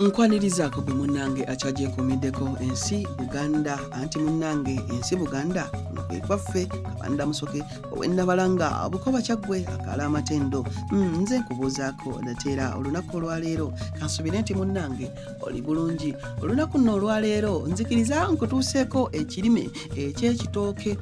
Nkwanirizaako gwe munnange akyagyekuumiddeko ensi Buganda anti munnange ensi Buganda kuno kwe kwaffe Kabanda Musoke ow'ennabalanga Bukoba Kyaggwe akaala amatendo. Nze nkubuuzaako nateera olunaku olwaleero kansubire nti munnange oli bulungi. Olunaku nno olwaleero nzikiriza nkutuuseeko ekirime eky'ekitooke.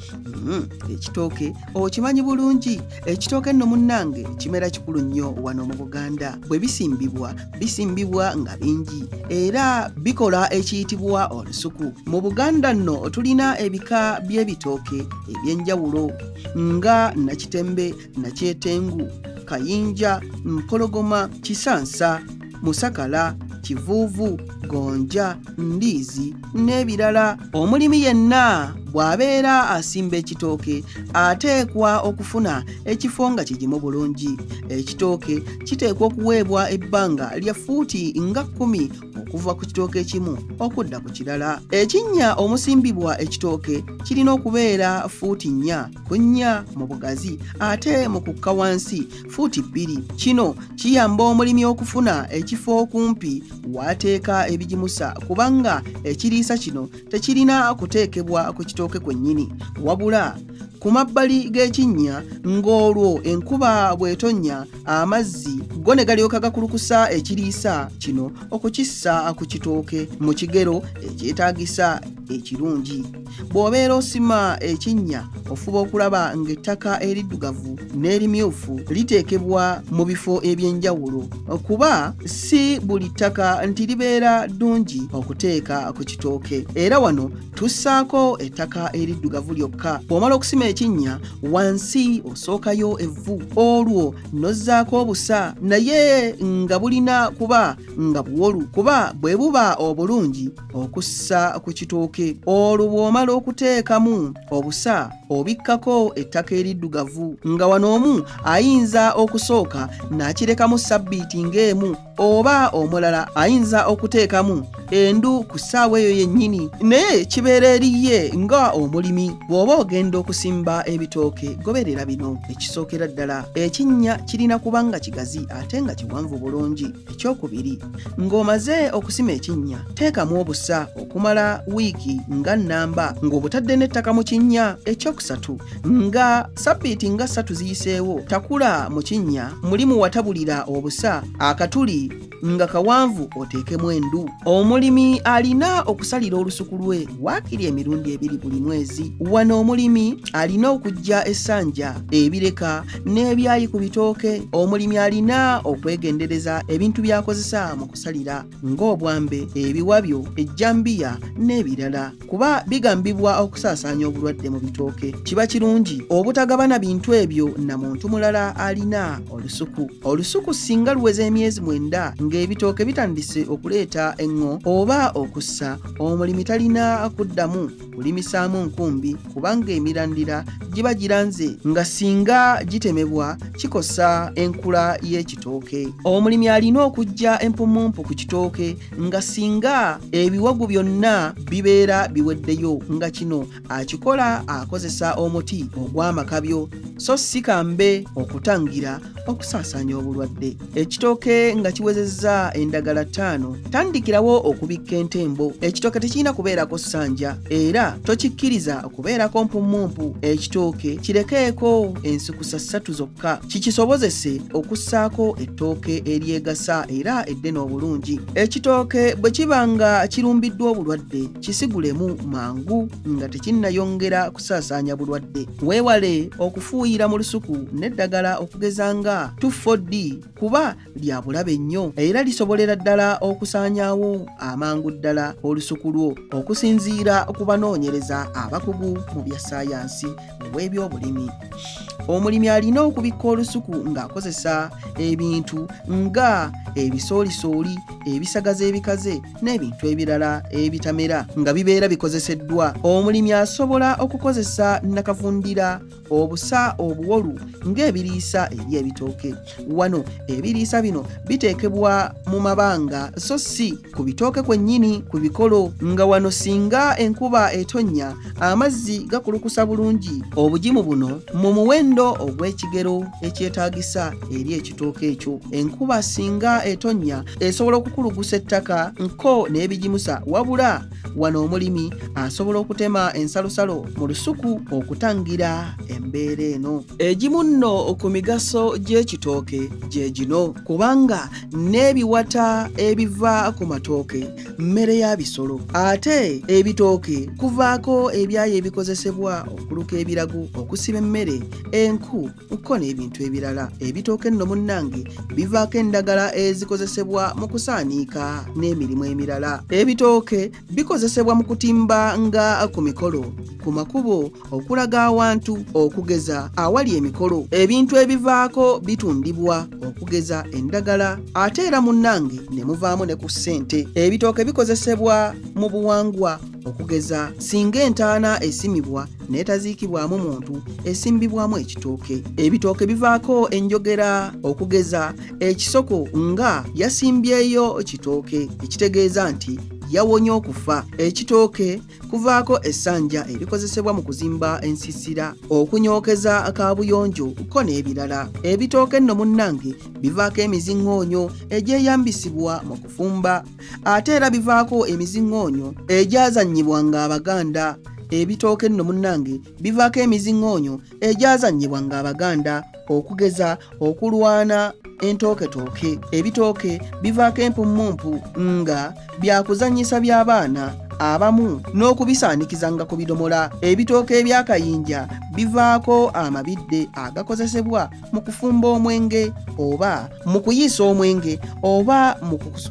Ekitooke okimanyi bulungi. Ekitooke nno munnange kimera kikulu nnyo wano mu Buganda. Bwe bisimbibwa nga bingi era bikola ekiyitibwa olusuku. Mu Buganda nno tulina ebika by'ebitooke eby'enjawulo nga Nakitembe, Nakyetengu, Kayinja, Mpologoma, Kisansa, Musakala, Kivuuvu, Gonja, Ndiizi n'ebirala. Omulimi yenna bw'abeera asimba ekitooke ateekwa okufuna ekifo nga kigimu bulungi. Ekitooke kiteekwa okuweebwa ebbanga lya fuuti nga 10 okuva ku kitooke ekimu okudda ku kirala. Ekinnya omusimbibwa ekitooke kirina okubeera fuuti 4 ku 4 mu bugazi ate mu kukka wansi fuuti 2. Kino kiyamba omulimi okufuna ekifo okumpi w'ateeka ebigimusa kubanga ekiriisa kino tekirina kuteekebwa ku kitooke kwennyini wabula ku mabbali g'ekinnya ng'olwo enkuba bw'etonnya amazzi go ne galyoka gakulukusa ekiriisa kino okukissa ku kitooke mu kigero ekyetaagisa ekirungi. Bw'obeera osima ekinnya ofuba okulaba ng'ettaka eriddugavu n'erimyufu liteekebwa mu bifo eby'enjawulo kuba si buli ttaka nti libeera ddungi okuteeka ku kitooke. Era wano tussaako ettaka eriddugavu lyokka. Bw'omala okusima ekinnya wansi osookayo evvu olwo nozzaako obusa naye nga bulina kuba nga buwolu kuba bwe buba obulungi okussa ku kitooke. Olwo bw'omala okuteekamu obusa obikkako ettaka eriddugavu nga wano omu ayinza okusooka n'akirekamu sabbiiti ng'emu oba omulala ayinza okuteekamu endu ku ssaawa eyo yennyini. Naye kibeera eriye nga omulimi bw'oba ogenda okusimba ebitooke goberera bino. Ekisookera ddala ekinnya kirina kuba nga kigazi ate nga kiwanvu bulungi. Ekyokubiri ng'omaze okusima ekinnya teekamu obusa okumala wiiki nga nnamba ng'obutadde n'ettaka mu kinnya. Ekyokusatu nga sabbiiti nga 3 ziyiseewo takula mu kinnya mulimu watabulira obusa akatuli nga kawanvu oteekemu endu. Omulimi alina okusalira olusuku lwe waakiri emirundi 2 buli mwezi. Wano omulimi alina okujja essanja ebireka n'ebyayi ku bitooke. Omulimi alina okwegendereza ebintu by'akozesa mu kusalira ng'obwambe, ebiwabyo, ejjambiya n'ebirala kuba bigambibwa okusaasaanya obulwadde mu bitooke. Kiba kirungi obutagabana bintu ebyo na muntu mulala alina olusuku. Olusuku singa luweza emyezi 9 ng'ebitooke bitandise okuleeta eŋŋo oba okussa, omulimi talina kuddamu kulimisaamu nkumbi kubanga emirandira giba giranze nga singa gitemebwa kikosa enkula y'ekitooke. Omulimi alina okujja empumumpu ku kitooke nga singa ebiwagu byonna bibeera biweddeyo nga kino akikola akozesa omuti ogw'amakabyo so si kambe okutangira okusaasaanya obulwadde. Ekitooke nga kiwezezza endagala 5 tandikirawo okubikka entembo. Ekitooke tekirina kubeerako ssanja era tokikkiriza okubeerako mpumumpu. Ekitooke kirekeeko ensukusa 3 zokka kikisobozese okussaako ettooke eryegasa era eddene obulungi. Ekitooke bwe kiba nga kirumbiddwa obulwadde kisigulemu mangu nga tekinnayongera kusaasaanya bulwadde. Weewale okufuuyira mu lusuku n'eddagala okugeza nga 2,4-D kuba lya bulabe nnyo era lisobolera ddala okusaanyaawo amangu ddala olusuku lwo okusinziira ku banoonyereza abakugu mu bya ssaayansi w'ebyobulimi. Omulimi alina okubikka olusuku ng'akozesa ebintu nga ebisoolisooli, ebisagaza ebikaze n'ebintu ebirala ebitamera nga bibeera bikozeseddwa. Omulimi asobola okukozesa nakavundira, obusa obuwolu ng'ebiriisa eri ebitooke. Wano ebiriisa bino biteekebwa mu mabanga so si ku bitooke kwennyini ku bikolo nga wano singa enkuba etonnya amazzi gakulukusa bulungi. Obugimu buno mu muwendo omuwendo ogw'ekigero ekyetaagisa eri ekitooke ekyo. Enkuba singa etonnya esobola okukulugusa ettaka nko n'ebigimusa, wabula wano omulimi asobola okutema ensalosalo mu lusuku okutangira embeera eno. Egimu nno ku migaso gy'ekitooke gye gino, kubanga n'ebiwata ebiva ku matooke mmere ya bisolo, ate ebitooke kuvaako ebyayo ebikozesebwa okuluka ebirago, okusiba emmere, enku nko n'ebintu ebirala. Ebitooke nno munnange bivaako endagala ezikozesebwa mu kusaaniika n'emirimu emirala. Ebitooke bikozesebwa mu kutimba nga ku mikolo, ku makubo, okulaga awantu, okugeza awali emikolo. Ebintu ebivaako bitundibwa, okugeza endagala, ate era munnange ne muvaamu ne ku ssente. Ebitooke bikozesebwa mu buwangwa, okugeza singa entaana esimibwa n'etaziikibwamu muntu, esimbibwamu ekitooke. Ebitooke bivaako enjogera, okugeza ekisoko nga yasimbyeyo kitooke, ekitegeeza nti yawonye okufa. Ekitooke kuvaako essanja erikozesebwa mu kuzimba ensiisira, okunyookeza kaabuyonjo ko n'ebirala. Ebitooke nno munnange bivaako emiziŋŋoonyo egyeyambisibwa mu kufumba, ate era bivaako emiziŋŋoonyo egyazannyibwanga Abaganda. Ebitooke nno munnange bivaako emiziŋŋoonyo egyazannyibwanga Abaganda, okugeza okulwana entooketooke. Ebitooke bivaako empummumpu nga byakuzannyisa by'abaana abamu n'okubisaanikizanga ku bidomola. Ebitooke ebyakayinja bivaako amabidde agakozesebwa mu kufumba omwenge, oba mu kuyiisa omwenge, oba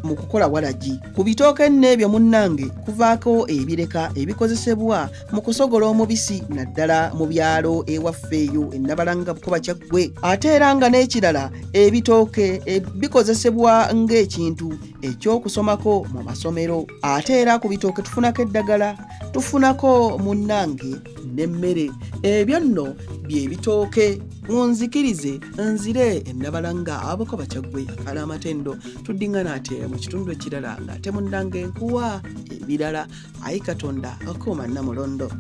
mu kukola walagi. Ku bitooke nno ebyo munnange kuvaako ebireka ebikozesebwa mu kusogola omubisi, naddala mu byalo ewaffe eyo ennabalanga bukoba kyaggwe. Ate era nga n'ekirala, ebitooke bikozesebwa ng'ekintu ekyokusomako mu masomero. Ate era ku bitooke tufunako eddagala, tufunako munnange n'emmere. Ebyo nno bye bitooke. Munzikirize nzire ennabalanga abukoba kyaggwe akala amatendo, tuddingana ate mu kitundu ekirala ng'ate munnange nkuwa ebirala. Ayi Katonda akuuma Namulondo.